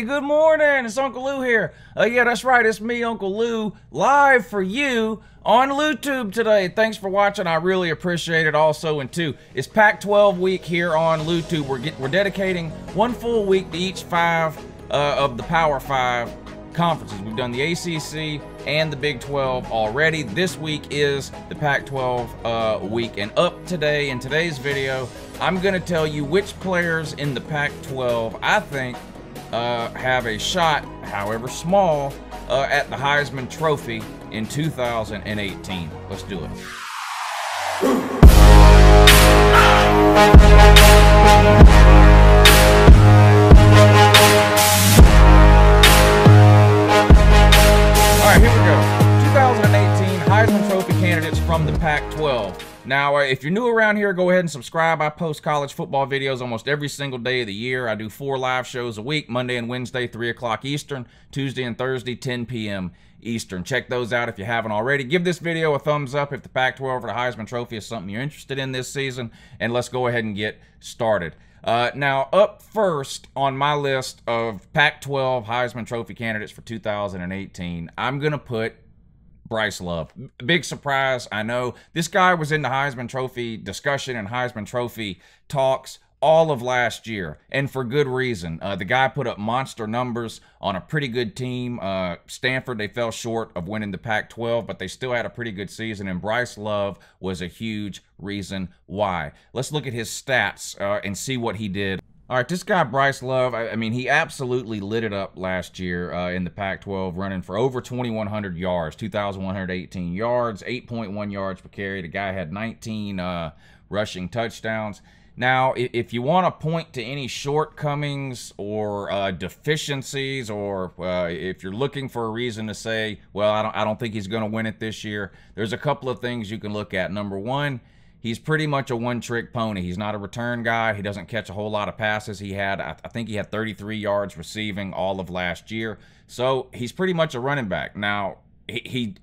Hey, good morning. It's Uncle Lou here. Yeah, that's right. It's me, Uncle Lou, live for you on LouTube today. Thanks for watching. I really appreciate it. Also, and two, it's Pac-12 week here on LouTube. We're dedicating one full week to each five of the Power 5 conferences. We've done the ACC and the Big 12 already. This week is the Pac-12 week, and up today in today's video, I'm going to tell you which players in the Pac-12 I think have a shot, however small, at the Heisman Trophy in 2018. Let's do it. All right, here we go. 2018 Heisman Trophy candidates from the Pac-12. Now, if you're new around here, go ahead and subscribe. I post college football videos almost every single day of the year. I do 4 live shows a week, Monday and Wednesday, 3 o'clock Eastern, Tuesday and Thursday, 10 p.m. Eastern. Check those out if you haven't already. Give this video a thumbs up if the Pac-12 or the Heisman Trophy is something you're interested in this season, and let's go ahead and get started. Now, up first on my list of Pac-12 Heisman Trophy candidates for 2018, I'm going to put Bryce Love. Big surprise, I know. This guy was in the Heisman Trophy discussion and Heisman Trophy talks all of last year, and for good reason. The guy put up monster numbers on a pretty good team. Stanford, they fell short of winning the Pac-12, but they still had a pretty good season, and Bryce Love was a huge reason why. Let's look at his stats and see what he did. All right, this guy, Bryce Love, I mean, he absolutely lit it up last year in the Pac-12, running for over 2,100 yards, 2,118 yards, 8.1 yards per carry. The guy had 19 rushing touchdowns. Now, if you want to point to any shortcomings or deficiencies, or if you're looking for a reason to say, well, I don't think he's going to win it this year, there's a couple of things you can look at. Number one, he's pretty much a one-trick pony. He's not a return guy. He doesn't catch a whole lot of passes. I think he had 33 yards receiving all of last year. So he's pretty much a running back. Now, he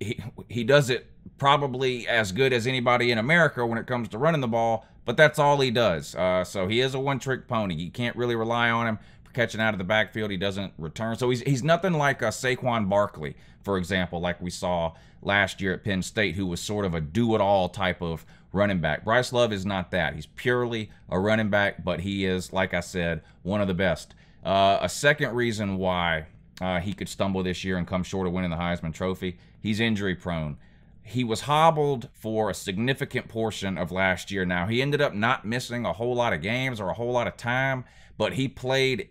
does it probably as good as anybody in America when it comes to running the ball, but that's all he does. So he is a one-trick pony. You can't really rely on him for catching out of the backfield. He doesn't return. So he's nothing like Saquon Barkley, for example, like we saw last year at Penn State, who was sort of a do-it-all type of running back. Bryce Love is not that. He's purely a running back, but he is, like I said, one of the best. A second reason why he could stumble this year and come short of winning the Heisman Trophy, he's injury-prone. He was hobbled for a significant portion of last year. Now, he ended up not missing a whole lot of games or a whole lot of time, but he played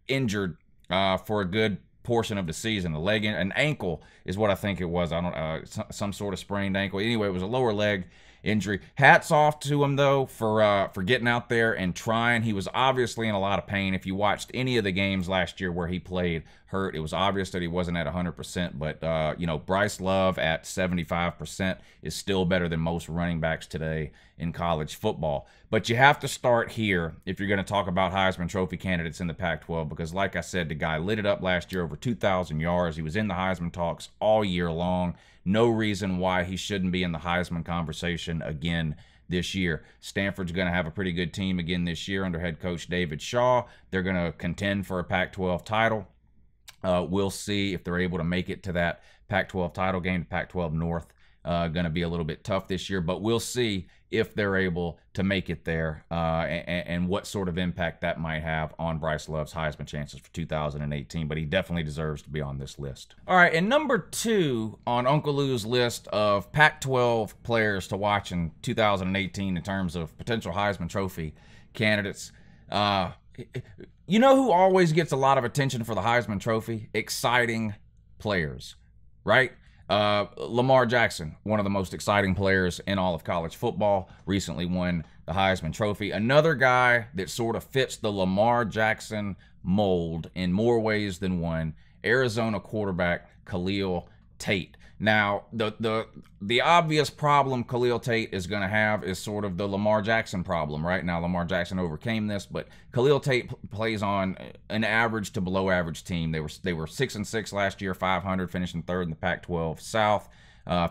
injured for a good portion of the season. The leg, an ankle is what I think it was. I don't some sort of sprained ankle. Anyway, it was a lower leg injury. Hats off to him though for getting out there and trying. He was obviously in a lot of pain. If you watched any of the games last year where he played hurt, it was obvious that he wasn't at 100%. But you know, Bryce Love at 75% is still better than most running backs today in college football. But you have to start here if you're going to talk about Heisman Trophy candidates in the Pac-12, because like I said, the guy lit it up last year, over 2,000 yards. He was in the Heisman talks all year long. No reason why he shouldn't be in the Heisman conversation again this year. Stanford's going to have a pretty good team again this year under head coach David Shaw. They're going to contend for a Pac-12 title. We'll see if they're able to make it to that Pac-12 title game. The Pac-12 North going to be a little bit tough this year, but we'll see if they're able to make it there and what sort of impact that might have on Bryce Love's Heisman chances for 2018, but he definitely deserves to be on this list. All right, and number 2 on Uncle Lou's list of Pac-12 players to watch in 2018 in terms of potential Heisman Trophy candidates, you know who always gets a lot of attention for the Heisman Trophy? Exciting players, right? Lamar Jackson, one of the most exciting players in all of college football, recently won the Heisman Trophy. Another guy that sort of fits the Lamar Jackson mold in more ways than one, Arizona quarterback Khalil Tate. Now, the obvious problem Khalil Tate is going to have is sort of the Lamar Jackson problem, right? Now, Lamar Jackson overcame this, but Khalil Tate plays on an average to below average team. They were 6-6 last year, 500, finishing third in the Pac-12 South.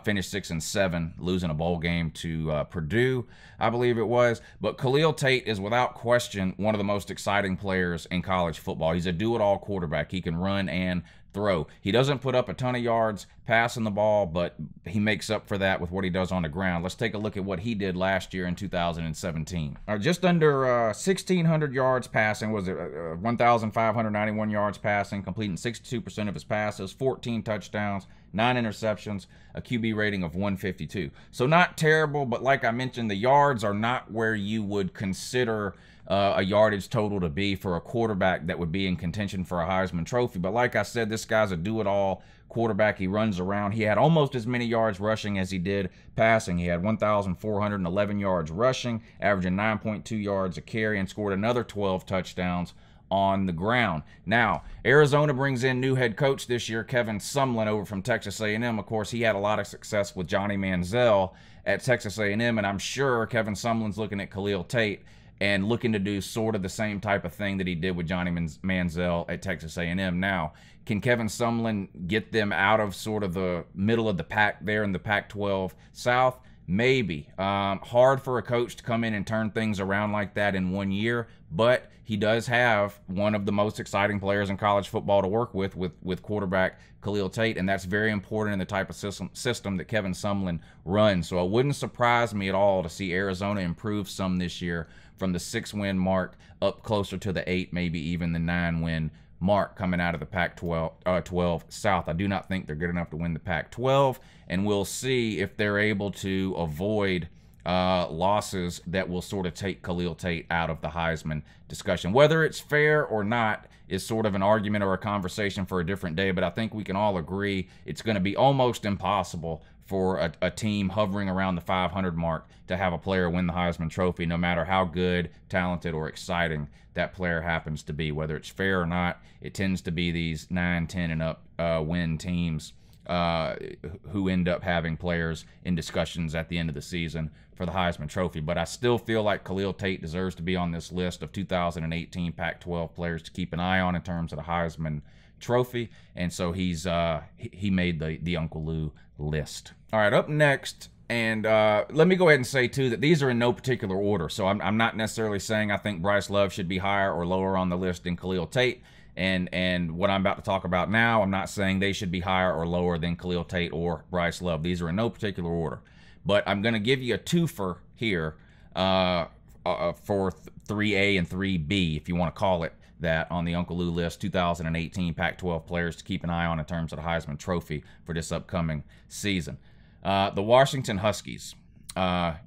Finished 6-7, losing a bowl game to Purdue, I believe it was. But Khalil Tate is without question one of the most exciting players in college football. He's a do-it-all quarterback. He can run and throw. He doesn't put up a ton of yards passing the ball, but he makes up for that with what he does on the ground. Let's take a look at what he did last year in 2017. Just under 1,600 yards passing, was it 1,591 yards passing, completing 62% of his passes, 14 touchdowns, 9 interceptions, a QB rating of 152. So not terrible, but like I mentioned, the yards are not where you would consider a yardage total to be for a quarterback that would be in contention for a Heisman Trophy. But like I said, this guy's a do-it-all quarterback. He runs around. He had almost as many yards rushing as he did passing. He had 1,411 yards rushing, averaging 9.2 yards a carry, and scored another 12 touchdowns on the ground. Now, Arizona brings in new head coach this year, Kevin Sumlin, over from Texas A&M. Of course, he had a lot of success with Johnny Manziel at Texas A&M, and I'm sure Kevin Sumlin's looking at Khalil Tate and looking to do sort of the same type of thing that he did with Johnny Manziel at Texas A&M. Now, can Kevin Sumlin get them out of sort of the middle of the pack there in the Pac-12 South? Maybe. Hard for a coach to come in and turn things around like that in 1 year, but he does have one of the most exciting players in college football to work with quarterback Khalil Tate, and that's very important in the type of system that Kevin Sumlin runs. So it wouldn't surprise me at all to see Arizona improve some this year from the 6-win mark up closer to the 8, maybe even the 9-win mark coming out of the Pac-12 South. I do not think they're good enough to win the Pac-12, and we'll see if they're able to avoid losses that will sort of take Khalil Tate out of the Heisman discussion. Whether it's fair or not is sort of an argument or a conversation for a different day, but I think we can all agree it's going to be almost impossible for a team hovering around the 500 mark to have a player win the Heisman Trophy, no matter how good, talented, or exciting that player happens to be. Whether it's fair or not, it tends to be these 9, 10, and up win teams who end up having players in discussions at the end of the season for the Heisman Trophy. But I still feel like Khalil Tate deserves to be on this list of 2018 Pac-12 players to keep an eye on in terms of the Heisman Trophy, and so he made the Uncle Lou list. All right, up next, and let me go ahead and say too that these are in no particular order. So I'm not necessarily saying I think Bryce Love should be higher or lower on the list than Khalil Tate. And what I'm about to talk about now, I'm not saying they should be higher or lower than Khalil Tate or Bryce Love. These are in no particular order. But I'm going to give you a twofer here for 3A and 3B, if you want to call it that, on the Uncle Lou list, 2018 Pac-12 players to keep an eye on in terms of the Heisman Trophy for this upcoming season. The Washington Huskies,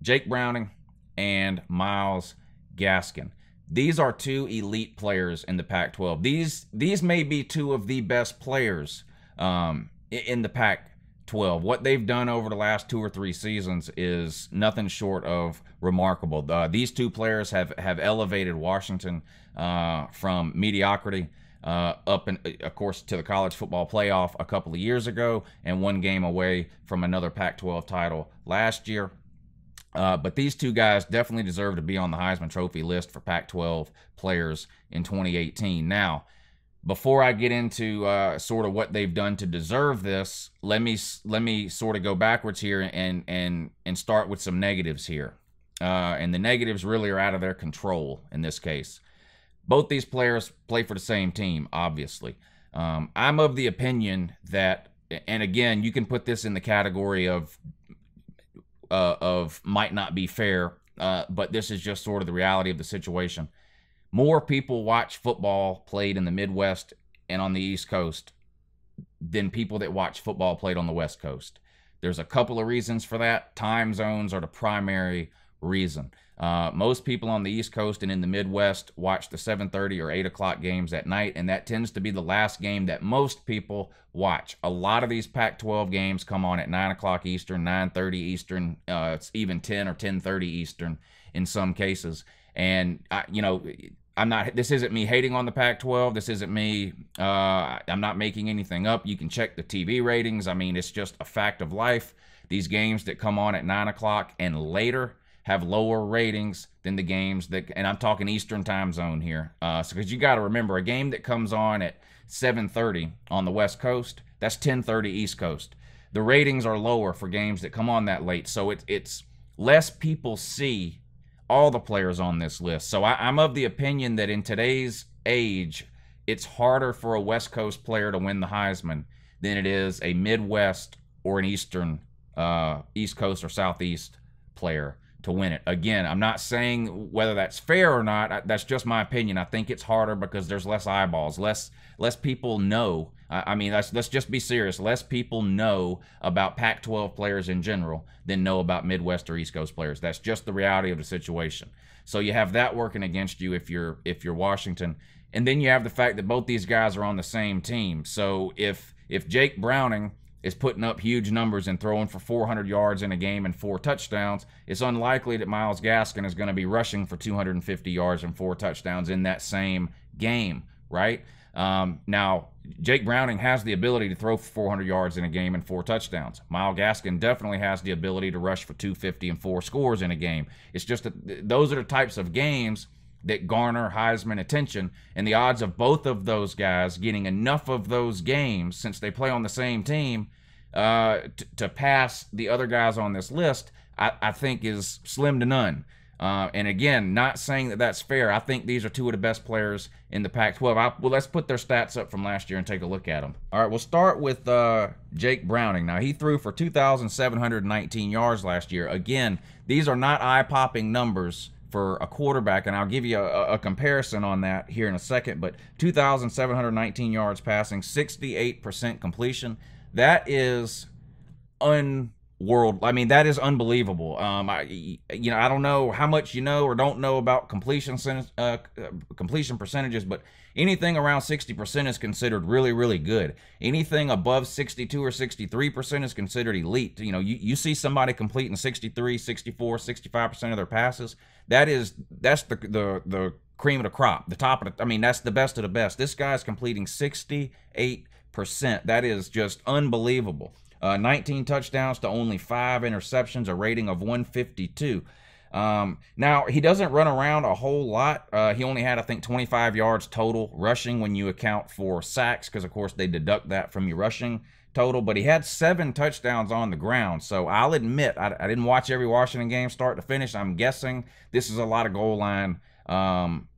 Jake Browning and Myles Gaskin. These are two elite players in the Pac-12. These may be two of the best players in the Pac-12. What they've done over the last 2 or 3 seasons is nothing short of remarkable. These two players have elevated Washington from mediocrity up, of course, to the college football playoff a couple of years ago, and 1 game away from another Pac-12 title last year. But these two guys definitely deserve to be on the Heisman Trophy list for Pac-12 players in 2018. Now, before I get into sort of what they've done to deserve this, let me sort of go backwards here and start with some negatives here. And the negatives really are out of their control in this case. Both these players play for the same team, obviously. I'm of the opinion that, and again, you can put this in the category of might not be fair, but this is just sort of the reality of the situation. More people watch football played in the Midwest and on the East Coast than people that watch football played on the West Coast. There's a couple of reasons for that. Time zones are the primary reason. Most people on the East Coast and in the Midwest watch the 7:30 or 8 o'clock games at night, and that tends to be the last game that most people watch. A lot of these Pac-12 games come on at 9 o'clock Eastern, 9:30 Eastern, it's even 10 or 10:30 Eastern in some cases. And, this isn't me hating on the Pac-12. This isn't me, I'm not making anything up. You can check the TV ratings. I mean, it's just a fact of life. These games that come on at 9 o'clock and later have lower ratings than the games that, and I'm talking Eastern time zone here. Because you got to remember, a game that comes on at 7:30 on the West Coast, that's 10:30 East Coast. the ratings are lower for games that come on that late. So it's less people see all the players on this list. So I'm of the opinion that in today's age, it's harder for a West Coast player to win the Heisman than it is a Midwest or an Eastern, East Coast or Southeast player to win it. Again, I'm not saying whether that's fair or not. That's just my opinion. I think it's harder because there's less eyeballs, less people know. I mean, let's just be serious. Less people know about Pac-12 players in general than know about Midwest or East Coast players. That's just the reality of the situation. So you have that working against you if you're Washington, and then you have the fact that both these guys are on the same team. So if Jake Browning is putting up huge numbers and throwing for 400 yards in a game and 4 touchdowns, it's unlikely that Myles Gaskin is going to be rushing for 250 yards and 4 touchdowns in that same game, right? Now, Jake Browning has the ability to throw for 400 yards in a game and 4 touchdowns. Myles Gaskin definitely has the ability to rush for 250 and 4 scores in a game. It's just that those are the types of games that garner Heisman attention, and the odds of both of those guys getting enough of those games, since they play on the same team, to pass the other guys on this list, I think is slim to none. And again, not saying that that's fair. I think these are 2 of the best players in the Pac-12. Well, let's put their stats up from last year and take a look at them. All right, we'll start with Jake Browning. Now, he threw for 2,719 yards last year. Again, these are not eye-popping numbers for a quarterback, and I'll give you a comparison on that here in a second, but 2,719 yards passing, 68% completion. That is I mean, that is unbelievable. I don't know how much you know or don't know about completion percentages, but anything around 60% is considered really, really good. Anything above 62 or 63% is considered elite. You know, you see somebody completing 63, 64, 65% of their passes. That's the cream of the crop, the top of the, I mean, that's the best of the best. This guy's completing 68%. That is just unbelievable. 19 touchdowns to only 5 interceptions, a rating of 152. Now, he doesn't run around a whole lot. He only had, I think, 25 yards total rushing when you account for sacks, because, of course, they deduct that from your rushing total. But he had 7 touchdowns on the ground. So I'll admit, I didn't watch every Washington game start to finish. I'm guessing this is a lot of goal line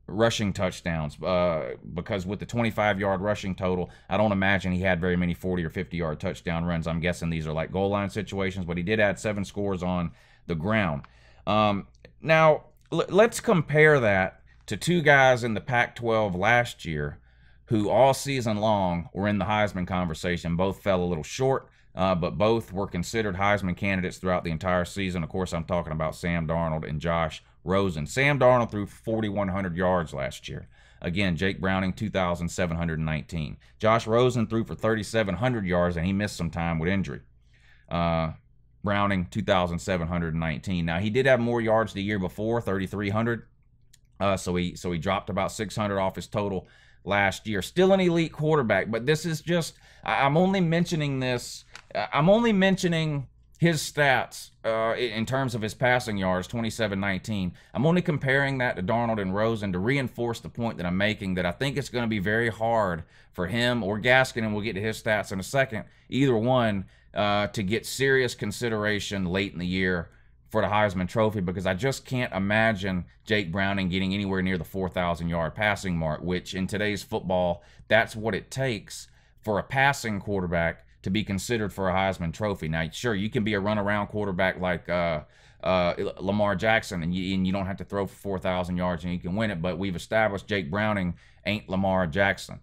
rushing touchdowns, because with the 25-yard rushing total, I don't imagine he had very many 40 or 50-yard touchdown runs. I'm guessing these are like goal line situations, but he did add 7 scores on the ground. Now, let's compare that to 2 guys in the Pac-12 last year who all season long were in the Heisman conversation. Both fell a little short, but both were considered Heisman candidates throughout the entire season. Of course, I'm talking about Sam Darnold and Josh Rosen. Sam Darnold threw 4,100 yards last year. Again, Jake Browning, 2,719. Josh Rosen threw for 3,700 yards, and he missed some time with injury. Browning, 2,719. Now, he did have more yards the year before, 3,300. So he dropped about 600 off his total last year. Still an elite quarterback, but this is just, I'm only mentioning this, I'm only mentioning his stats in terms of his passing yards, 2719. I'm only comparing that to Darnold and Rosen to reinforce the point that I'm making, that I think it's going to be very hard for him or Gaskin, and we'll get to his stats in a second, either one, to get serious consideration late in the year for the Heisman Trophy, because I just can't imagine Jake Browning getting anywhere near the 4,000-yard passing mark, which in today's football, that's what it takes for a passing quarterback to be considered for a Heisman Trophy. Now, sure, you can be a run-around quarterback like Lamar Jackson, and you don't have to throw for 4,000 yards and you can win it, but we've established Jake Browning ain't Lamar Jackson.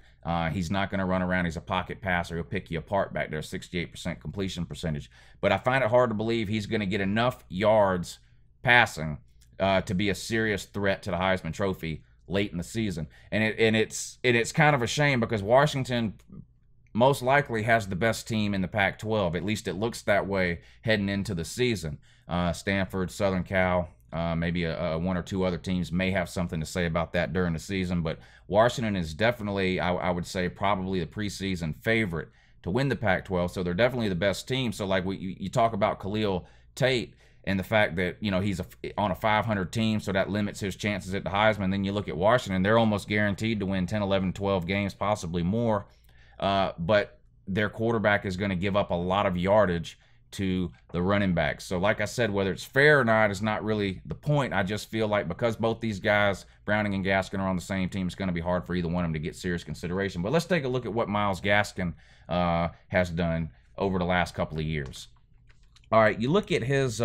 He's not going to run around. He's a pocket passer. He'll pick you apart back there, 68% completion percentage. But I find it hard to believe he's going to get enough yards passing to be a serious threat to the Heisman Trophy late in the season. And it's kind of a shame, because Washington most likely has the best team in the Pac-12. At least it looks that way heading into the season. Stanford, Southern Cal, maybe one or two other teams may have something to say about that during the season. But Washington is definitely, I would say, probably the preseason favorite to win the Pac-12. So they're definitely the best team. So like you talk about Khalil Tate and the fact that, you know, he's on a 500 team, so that limits his chances at the Heisman. Then you look at Washington, they're almost guaranteed to win 10, 11, 12 games, possibly more. But their quarterback is going to give up a lot of yardage to the running backs. So like I said, whether it's fair or not is not really the point. I just feel like because both these guys, Browning and Gaskin, are on the same team, it's going to be hard for either one of them to get serious consideration. But let's take a look at what Myles Gaskin has done over the last couple of years. All right, you look at his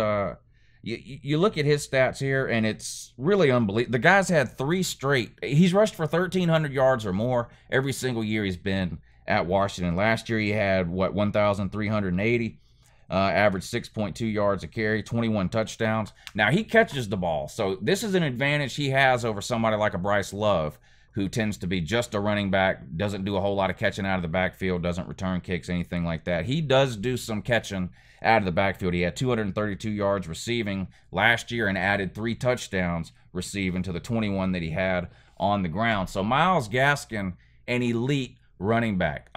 you look at his stats here, and it's really unbelievable. The guy's had 3 straight. He's rushed for 1,300 yards or more every single year he's been at Washington. Last year he had, what, 1,380. Averaged 6.2 yards a carry, 21 touchdowns. Now, he catches the ball, so this is an advantage he has over somebody like a Bryce Love, who tends to be just a running back, doesn't do a whole lot of catching out of the backfield, doesn't return kicks, anything like that. He does do some catching out of the backfield. He had 232 yards receiving last year and added 3 touchdowns receiving to the 21 that he had on the ground. So Myles Gaskin, an elite running back.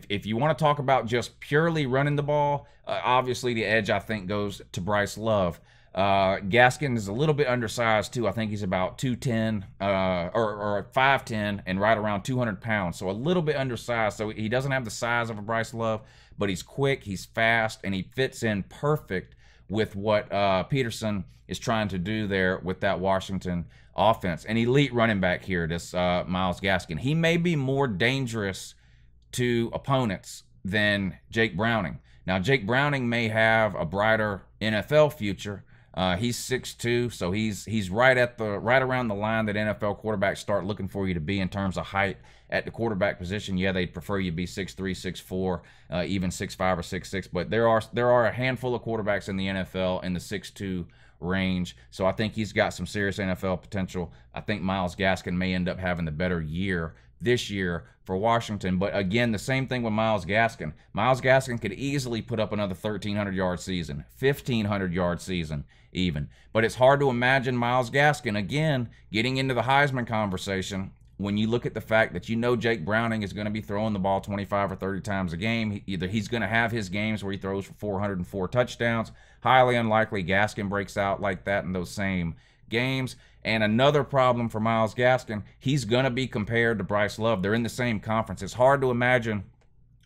If you want to talk about just purely running the ball, obviously the edge, I think, goes to Bryce Love. Gaskin is a little bit undersized too. I think he's about 210 or 5'10 and right around 200 pounds. So a little bit undersized. So he doesn't have the size of a Bryce Love, but he's quick, he's fast, and he fits in perfect with what Peterson is trying to do there with that Washington offense. An elite running back here, this Myles Gaskin. He may be more dangerous to opponents than Jake Browning. Now, Jake Browning may have a brighter NFL future. He's 6'2", so he's right around the line that NFL quarterbacks start looking for you to be in terms of height at the quarterback position. Yeah, they'd prefer you be 6'3", 6'4", even 6'5" or 6'6", but there are a handful of quarterbacks in the NFL in the 6'2" range. So I think he's got some serious NFL potential. I think Myles Gaskin may end up having the better year this year for Washington. But again, the same thing with Myles Gaskin. Myles Gaskin could easily put up another 1,300-yard season, 1,500-yard season even. But it's hard to imagine Myles Gaskin, again, getting into the Heisman conversation when you look at the fact that you know Jake Browning is going to be throwing the ball 25 or 30 times a game. Either he's going to have his games where he throws for 404 touchdowns. Highly unlikely Gaskin breaks out like that in those same games. And another problem for Myles Gaskin, he's going to be compared to Bryce Love. They're in the same conference. It's hard to imagine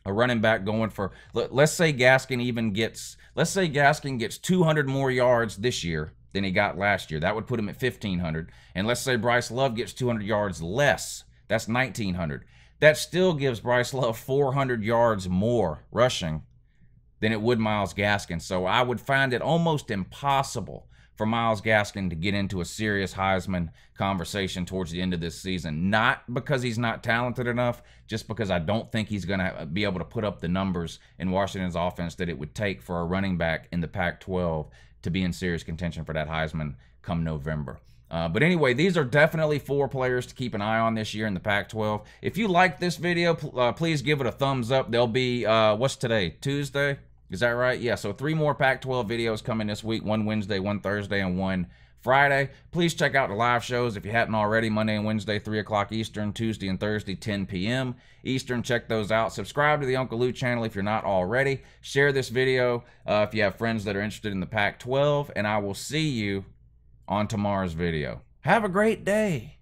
a running back going for, let's say Gaskin gets 200 more yards this year than he got last year. That would put him at 1,500. And let's say Bryce Love gets 200 yards less. That's 1,900. That still gives Bryce Love 400 yards more rushing than it would Myles Gaskin. So I would find it almost impossible for Myles Gaskin to get into a serious Heisman conversation towards the end of this season. Not because he's not talented enough, just because I don't think he's going to be able to put up the numbers in Washington's offense that it would take for a running back in the Pac-12 to be in serious contention for that Heisman come November. But anyway, these are definitely 4 players to keep an eye on this year in the Pac-12. If you like this video, please give it a thumbs up. There'll be, what's today? Tuesday? Is that right? Yeah, so 3 more Pac-12 videos coming this week, 1 Wednesday, 1 Thursday, and 1 Friday. Please check out the live shows if you hadn't already. Monday and Wednesday, 3 o'clock Eastern. Tuesday and Thursday, 10 p.m. Eastern. Check those out. Subscribe to the Uncle Lou channel if you're not already. Share this video if you have friends that are interested in the Pac-12, and I will see you on tomorrow's video. Have a great day.